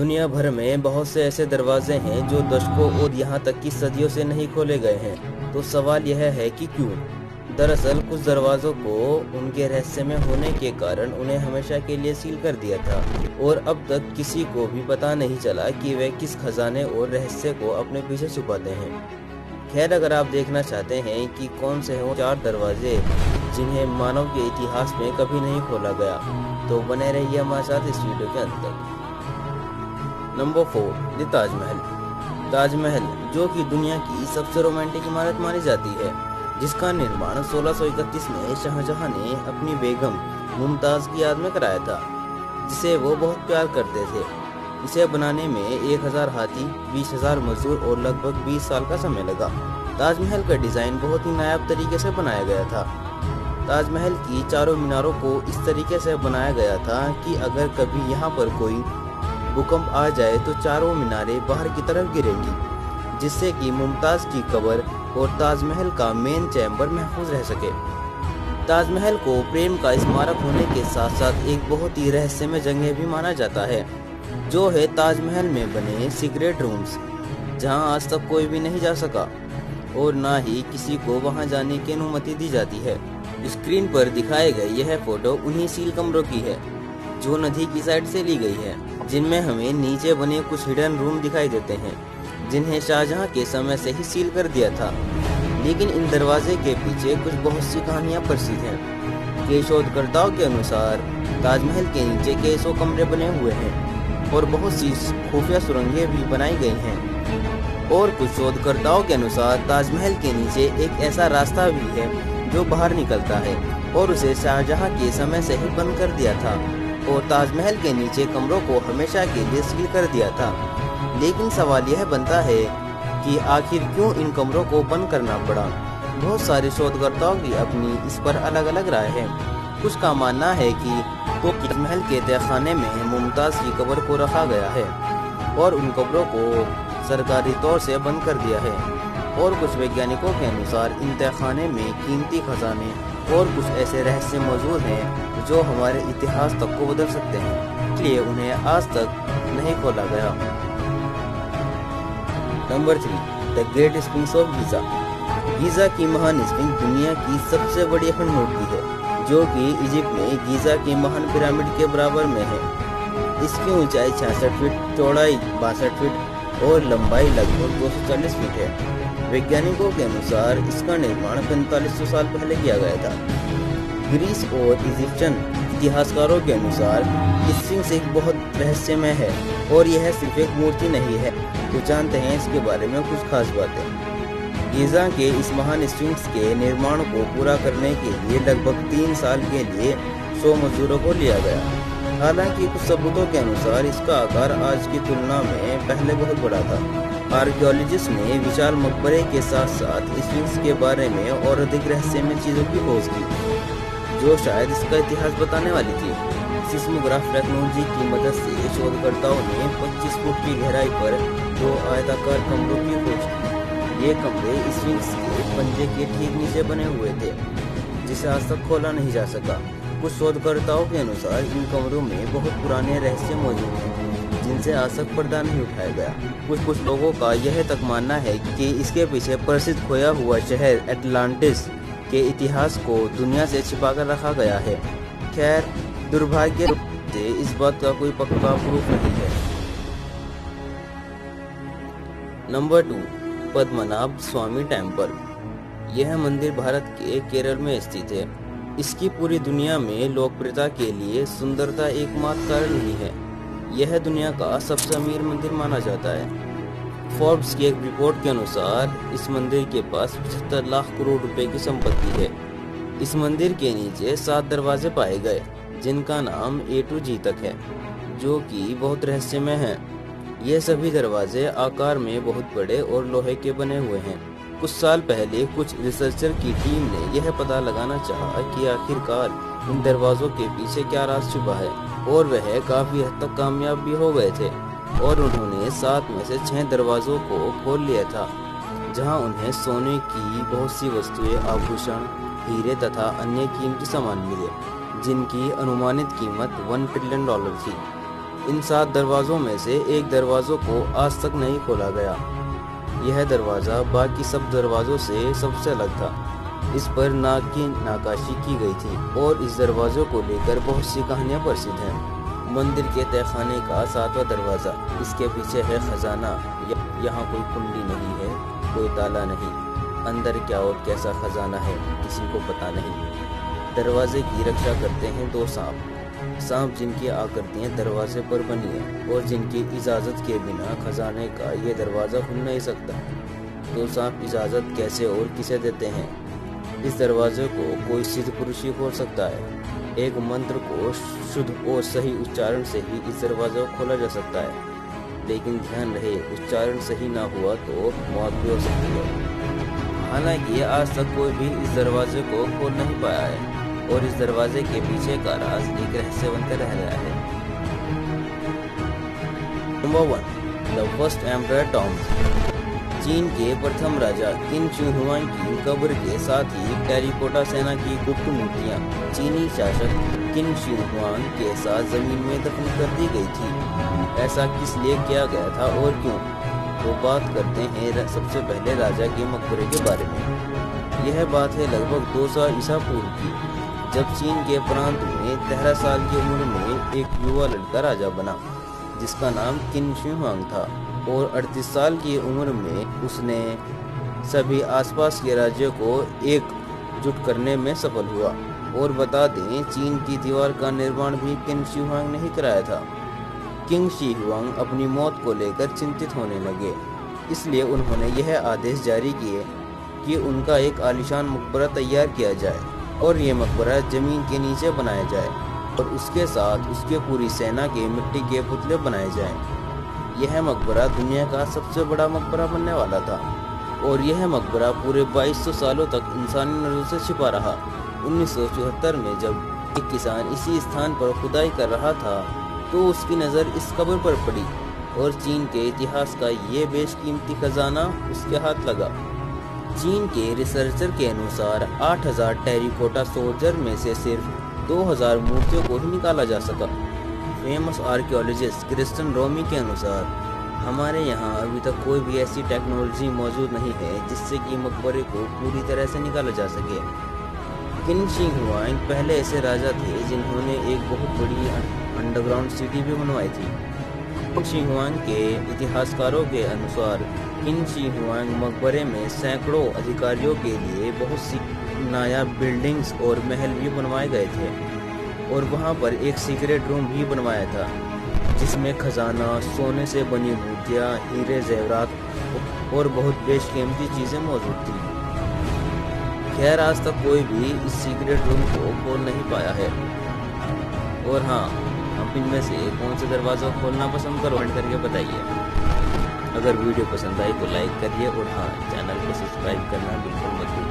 दुनिया भर में बहुत से ऐसे दरवाजे हैं जो दशकों और यहाँ तक कि सदियों से नहीं खोले गए हैं। तो सवाल यह है कि क्यों? दरअसल कुछ दरवाजों को उनके रहस्यमय होने के कारण उन्हें हमेशा के लिए सील कर दिया था और अब तक किसी को भी पता नहीं चला कि वे किस खजाने और रहस्य को अपने पीछे छुपाते हैं। खैर, अगर आप देखना चाहते हैं कि कौन से हैं वो 4 दरवाजे जिन्हें मानव के इतिहास में कभी नहीं खोला गया, तो बने रहिए हमारे साथ इस वीडियो के अंत तक। Number 4, the Taj Mahal. ताजमहल, जो कि दुनिया की सबसे रोमांटिक इमारत मानी जाती है, जिसका निर्माण 1631 में शाहजहां ने अपनी बेगम मुमताज की याद में कराया था, जिसे वो बहुत प्यार करते थे। इसे बनाने में 1000 हाथी, 20,000 मजदूर और लगभग 20 साल का समय लगा। ताजमहल का डिजाइन बहुत ही नायाब तरीके से बनाया गया था। ताजमहल की चारों मीनारों को इस तरीके से बनाया गया था कि अगर कभी यहाँ पर कोई भूकंप आ जाए तो चारों मीनारें बाहर की तरफ गिरेंगी, जिससे कि मुमताज की कब्र और ताजमहल का मेन चैम्बर महफूज रह सके। ताजमहल को प्रेम का स्मारक होने के साथ साथ एक बहुत ही रहस्यमय जगह भी माना जाता है, जो है ताजमहल में बने सीक्रेट रूम्स, जहां आज तक कोई भी नहीं जा सका और ना ही किसी को वहां जाने की अनुमति दी जाती है। स्क्रीन पर दिखाए गए यह फोटो उन्हीं सील कमरों की है जो नदी की साइड से ली गई है, जिनमें हमें नीचे बने कुछ हिडन रूम दिखाई देते हैं, जिन्हें शाहजहां के समय से ही सील कर दिया था। लेकिन इन दरवाजे के पीछे कुछ बहुत सी कहानियां प्रसिद्ध हैं। के शोधकर्ताओं के अनुसार ताजमहल के नीचे कई 100 कमरे बने हुए हैं और बहुत सी खुफिया सुरंगें भी बनाई गई हैं। और कुछ शोधकर्ताओं के अनुसार ताजमहल के नीचे एक ऐसा रास्ता भी है जो बाहर निकलता है और उसे शाहजहां के समय से ही बंद कर दिया था और ताजमहल के नीचे कमरों को हमेशा के लिए सील कर दिया था। लेकिन सवाल यह बनता है कि आखिर क्यों इन कमरों को बंद करना पड़ा? बहुत सारे शोधकर्ताओं की अपनी इस पर अलग अलग राय है। कुछ का मानना है कि ताजमहल के तहखाने में मुमताज की कब्र को रखा गया है और उन कब्रों को सरकारी तौर से बंद कर दिया है। और कुछ वैज्ञानिकों के अनुसार इन तहखाने में कीमती खजाने और कुछ ऐसे रहस्य मौजूद हैं जो हमारे इतिहास तक को बदल सकते हैं, इसलिए उन्हें आज तक नहीं खोला गया। Number 3, the great sphinx of Giza. Giza की महान स्फिंक्स दुनिया की सबसे बड़ी अखंड मूर्ति है, जो कि इजिप्ट में गीजा की महान पिरामिड के बराबर में है। इसकी ऊंचाई 66 फीट, चौड़ाई 62 फीट और लंबाई लगभग 240 फीट है। वैज्ञानिकों के अनुसार इसका निर्माण 4500 साल पहले किया गया था। ग्रीस और इजिप्शियन इतिहासकारों के अनुसार स्फिंक्स एक बहुत रहस्यमय है और यह सिर्फ एक मूर्ति नहीं है। तो जानते हैं इसके बारे में कुछ खास बातें। गीजा के इस महान स्फिंक्स के निर्माण को पूरा करने के लिए लगभग 3 साल के लिए 100 मजदूरों को लिया गया। हालांकि कुछ सबूतों के अनुसार इसका आकार आज की तुलना में पहले बहुत बड़ा था। आर्कियोलॉजिस्ट ने विशाल मकबरे के साथ साथ स्फिंक्स के बारे में और अधिक रहस्यमय चीजों की खोज की, जो शायद इसका इतिहास बताने वाली थी। सिस्मोग्राफ टेक्नोलॉजी की मदद से शोधकर्ताओं ने 25 फुट की गहराई पर 2 आयताकार कमरों की खोज की। ये कमरे स्फिंक्स के पंजे के ठीक नीचे बने हुए थे, जिसे आज तक खोला नहीं जा सका। कुछ शोधकर्ताओं के अनुसार इन कमरों में बहुत पुराने रहस्य मौजूद हैं, जिनसे आज तक पर्दा नहीं उठाया गया। कुछ लोगों का यह तक मानना है कि इसके पीछे प्रसिद्ध खोया हुआ शहर एटलांटिस के इतिहास को दुनिया से छिपाकर रखा गया है। खैर, दुर्भाग्य से इस बात का कोई पक्का प्रूफ नहीं है। नंबर 2, पद्मनाभ स्वामी टेम्पल। यह मंदिर भारत के केरल में स्थित है। इसकी पूरी दुनिया में लोकप्रियता के लिए सुंदरता एकमात्र कारण नहीं है। यह दुनिया का सबसे अमीर मंदिर माना जाता है। फोर्ब्स की एक रिपोर्ट के अनुसार इस मंदिर के पास 75 लाख करोड़ रुपए की संपत्ति है। इस मंदिर के नीचे 7 दरवाजे पाए गए, जिनका नाम A to G तक है, जो कि बहुत रहस्यमय है। ये सभी दरवाजे आकार में बहुत बड़े और लोहे के बने हुए हैं। कुछ साल पहले कुछ रिसर्चर की टीम ने यह पता लगाना चाहा कि आखिरकार इन दरवाजों के पीछे क्या राज छुपा है, और वह काफी हद तक कामयाब भी हो गए थे। और उन्होंने 7 में से 6 दरवाजों को खोल लिया था, जहां उन्हें सोने की बहुत सी वस्तुएं, आभूषण, हीरे तथा अन्य कीमती सामान मिले, जिनकी अनुमानित कीमत $1 ट्रिलियन थी। इन 7 दरवाजों में से एक दरवाजों को आज तक नहीं खोला गया। यह दरवाज़ा बाकी सब दरवाजों से सबसे अलग था। इस पर नाग की नक्काशी की गई थी और इस दरवाज़ों को लेकर बहुत सी कहानियाँ प्रसिद्ध हैं। मंदिर के तहखाने का 7वां दरवाज़ा, इसके पीछे है खजाना। यहाँ कोई कुंडी नहीं है, कोई ताला नहीं। अंदर क्या और कैसा खजाना है किसी को पता नहीं। दरवाजे की रक्षा करते हैं 2 सांप जिनकी आकृतियाँ दरवाजे पर बनी है और जिनकी इजाज़त के बिना खजाने का ये दरवाज़ा खुल नहीं सकता। 2 सांप इजाज़त कैसे और किसे देते हैं? इस दरवाजे को कोई सिद्ध पुरुष ही खोल सकता है। एक मंत्र को शुद्ध और सही उच्चारण से ही इस दरवाजे को खोला जा सकता है, लेकिन ध्यान रहे उच्चारण सही ना हुआ तो मौत भी हो सकती है। हालांकि आज तक कोई भी इस दरवाजे को खोल नहीं पाया है और इस दरवाजे के पीछे का राज एक रहस्य बनकर रह गया है। Number 1, the first emperor tomb. चीन के प्रथम राजा किन शी हुआंग की कब्र के साथ ही टेराकोटा सेना की गुप्त मूर्तियां चीनी शासक किन शी हुआंग के साथ जमीन में दफन कर दी गई थी। ऐसा किस लिए किया गया था और क्यों? तो बात करते हैं सबसे पहले राजा के मकबरे के बारे में। यह बात है लगभग 200 ईसा पूर्व की, जब चीन के प्रांत में 13 साल की उम्र में एक युवा लड़का राजा बना जिसका नाम किन शी हुआंग था और 38 साल की उम्र में उसने सभी आसपास के राज्यों को एकजुट करने में सफल हुआ। और बता दें, चीन की दीवार का निर्माण भी किन शी हुआंग ने ही कराया था। किंग शी हुआंग अपनी मौत को लेकर चिंतित होने लगे, इसलिए उन्होंने यह आदेश जारी किए कि उनका एक आलीशान मकबरा तैयार किया जाए और ये मकबरा जमीन के नीचे बनाया जाए और उसके साथ उसके पूरी सेना के मिट्टी के पुतले बनाए जाएं। यह मकबरा दुनिया का सबसे बड़ा मकबरा बनने वाला था और यह मकबरा पूरे 2200 सालों तक इंसानी नजरों से छिपा रहा। 1974 में जब एक किसान इसी स्थान पर खुदाई कर रहा था तो उसकी नज़र इस कब्र पर पड़ी और चीन के इतिहास का ये बेशकीमती खजाना उसके हाथ लगा। चीन के रिसर्चर के अनुसार 8000 टेराकोटा सोल्जर में से सिर्फ 2000 मूर्तियों को ही निकाला जा सका। फेमस आर्कियोलॉजिस्ट क्रिस्टन रोमी के अनुसार हमारे यहाँ अभी तक कोई भी ऐसी टेक्नोलॉजी मौजूद नहीं है जिससे कि मकबरे को पूरी तरह से निकाला जा सके। किन शी हुआंग पहले ऐसे राजा थे जिन्होंने एक बहुत बड़ी अंडरग्राउंड सिटी भी बनवाई थी। किन शी हुआंग के इतिहासकारों के अनुसार किन शी हुआंग मकबरे में सैकड़ों अधिकारियों के लिए बहुत सी नायाब बिल्डिंग्स और महल भी बनवाए गए थे और वहाँ पर एक सीक्रेट रूम भी बनवाया था जिसमें खजाना, सोने से बनी मूर्तियाँ, हीरे जेवरात और बहुत बेशकीमती चीज़ें मौजूद थी। खैर, आज तक कोई भी इस सीक्रेट रूम को खोल नहीं पाया है। और हाँ, आप इनमें से कौन से दरवाज़ा खोलना पसंद करो कमेंट करके बताइए। अगर वीडियो पसंद आई तो लाइक करिए और हाँ, चैनल को सब्सक्राइब करना बिल्कुल मत भूलिए।